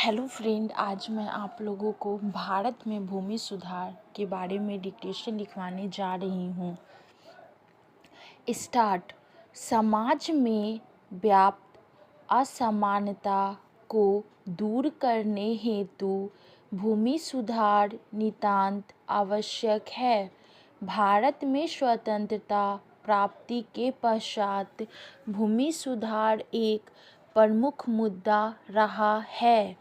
Hello friend, आज मैं आप लोगों को भारत में भूमि सुधार के बारे में डिक्टेशन लिखवाने जा रही हूँ। स्टार्ट। समाज में व्याप्त असमानता को दूर करने हेतु भूमि सुधार नितांत आवश्यक है। भारत में स्वतंत्रता प्राप्ति के पश्चात भूमि सुधार एक प्रमुख मुद्दा रहा है।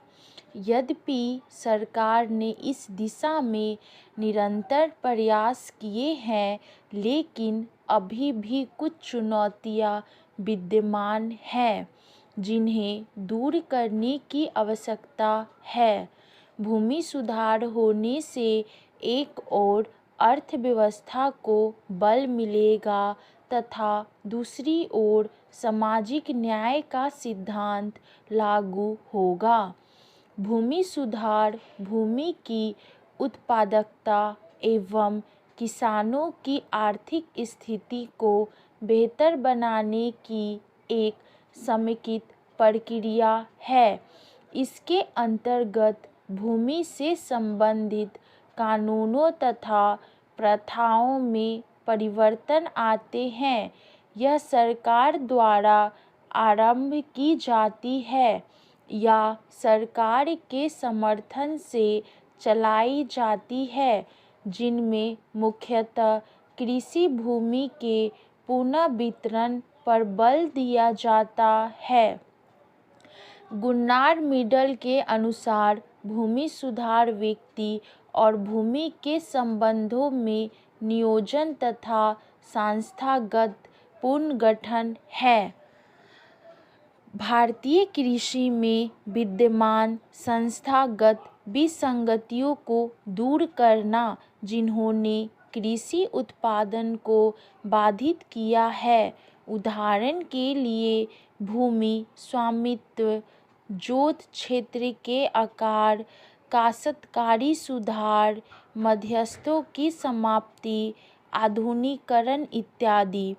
यद्यपि सरकार ने इस दिशा में निरंतर प्रयास किए हैं, लेकिन अभी भी कुछ चुनौतियां विद्यमान हैं जिन्हें दूर करने की आवश्यकता है। भूमि सुधार होने से एक ओर अर्थव्यवस्था को बल मिलेगा तथा दूसरी ओर सामाजिक न्याय का सिद्धांत लागू होगा। भूमि सुधार भूमि की उत्पादकता एवं किसानों की आर्थिक स्थिति को बेहतर बनाने की एक समेकित प्रक्रिया है। इसके अंतर्गत भूमि से संबंधित कानूनों तथा प्रथाओं में परिवर्तन आते हैं। यह सरकार द्वारा आरंभ की जाती है या सरकार के समर्थन से चलाई जाती है, जिनमें मुख्यतः कृषि भूमि के पुनर्वितरण पर बल दिया जाता है। गुन्नार मिडल के अनुसार भूमि सुधार व्यक्ति और भूमि के संबंधों में नियोजन तथा संस्थागत पुनर्गठन है। भारतीय कृषि में विद्यमान संस्थागत विसंगतियों को दूर करना, जिन्होंने कृषि उत्पादन को बाधित किया है। उदाहरण के लिए भूमि स्वामित्व, जोत क्षेत्र के आकार, काश्तकारी सुधार, मध्यस्थों की समाप्ति, आधुनिकीकरण इत्यादि।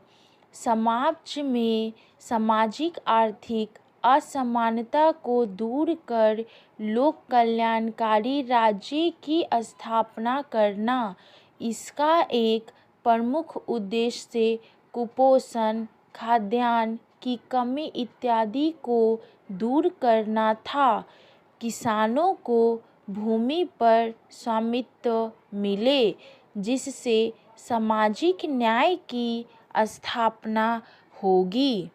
समाज में सामाजिक आर्थिक असमानता को दूर कर लोक कल्याणकारी राज्य की स्थापना करना। इसका एक प्रमुख उद्देश्य कुपोषण, खाद्यान्न की कमी इत्यादि को दूर करना था। किसानों को भूमि पर स्वामित्व मिले, जिससे सामाजिक न्याय की स्थापना होगी।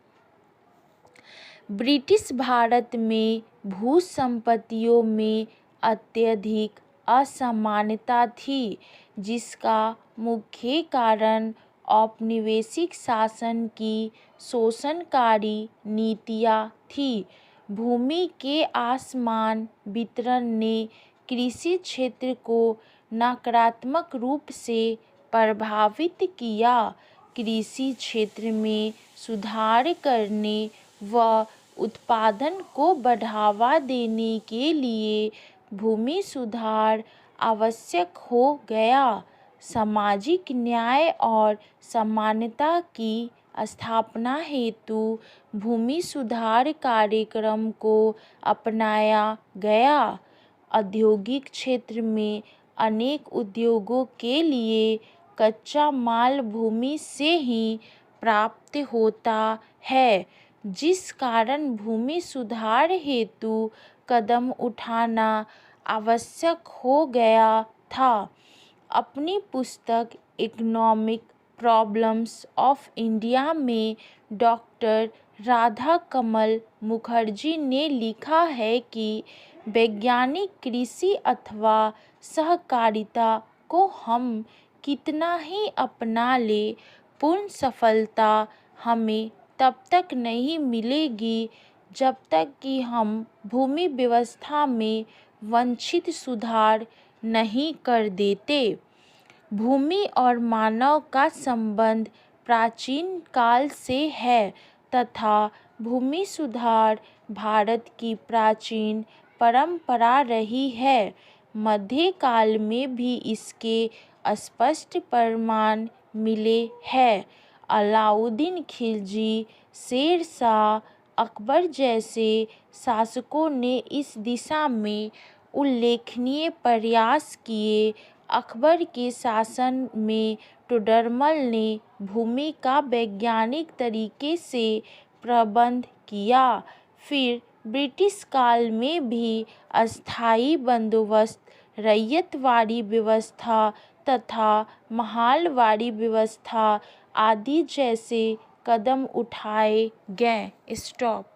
ब्रिटिश भारत में भू संपत्तियों में अत्यधिक असमानता थी, जिसका मुख्य कारण औपनिवेशिक शासन की शोषणकारी नीतियाँ थी। भूमि के असमान वितरण ने कृषि क्षेत्र को नकारात्मक रूप से प्रभावित किया। कृषि क्षेत्र में सुधार करने व उत्पादन को बढ़ावा देने के लिए भूमि सुधार आवश्यक हो गया। सामाजिक न्याय और समानता की स्थापना हेतु भूमि सुधार कार्यक्रम को अपनाया गया। औद्योगिक क्षेत्र में अनेक उद्योगों के लिए कच्चा माल भूमि से ही प्राप्त होता है, जिस कारण भूमि सुधार हेतु कदम उठाना आवश्यक हो गया था। अपनी पुस्तक इकोनॉमिक प्रॉब्लम्स ऑफ इंडिया में डॉक्टर राधाकमल मुखर्जी ने लिखा है कि वैज्ञानिक कृषि अथवा सहकारिता को हम कितना ही अपना ले, पूर्ण सफलता हमें तब तक नहीं मिलेगी जब तक कि हम भूमि व्यवस्था में वांछित सुधार नहीं कर देते। भूमि और मानव का संबंध प्राचीन काल से है तथा भूमि सुधार भारत की प्राचीन परंपरा रही है। मध्यकाल में भी इसके स्पष्ट प्रमाण मिले हैं। अलाउद्दीन खिलजी, शेर शाह अकबर जैसे शासकों ने इस दिशा में उल्लेखनीय प्रयास किए। अकबर के शासन में टोडरमल ने भूमि का वैज्ञानिक तरीके से प्रबंध किया। फिर ब्रिटिश काल में भी अस्थायी बंदोबस्त, रैयतवाड़ी व्यवस्था तथा महालवाड़ी व्यवस्था आदि जैसे कदम उठाए गए। स्टॉप।